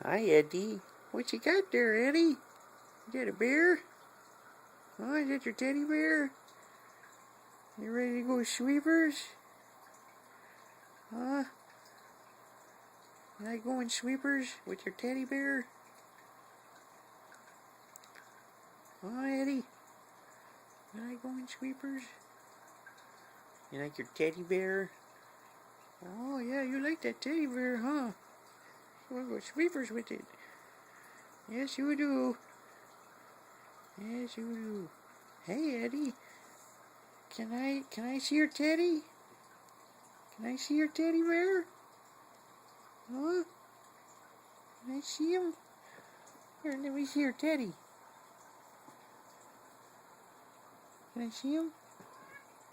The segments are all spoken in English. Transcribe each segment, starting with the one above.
Hi, Eddie. What you got there, Eddie? Is that a bear? Oh, is that your teddy bear? You ready to go sweepers? Huh? You like going sweepers with your teddy bear? Huh, Eddie? You like going sweepers? You like your teddy bear? Oh, yeah, you like that teddy bear, huh? You want to go sweepers with it? Yes, you do. Yes, you do. Hey, Eddie. Can I see your teddy? Can I see your teddy bear? Huh? Can I see him? Here, let me see your teddy. Can I see him?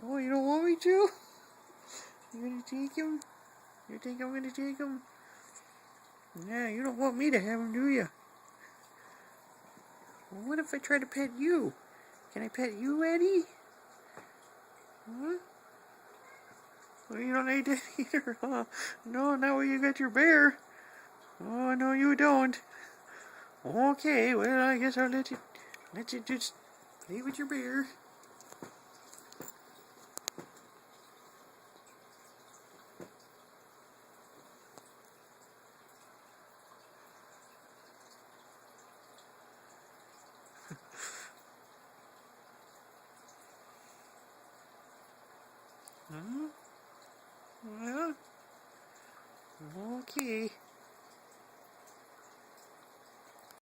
Oh, you don't want me to? You gonna take him? You think I'm gonna take him? Yeah, you don't want me to have him, do you? Well, what if I try to pet you? Can I pet you, Eddie? Huh? Well, you don't like that either, huh? No, not when you got your bear. Oh, no, you don't. Okay, well, I guess I'll let you just play with your bear. Huh? Well, okay.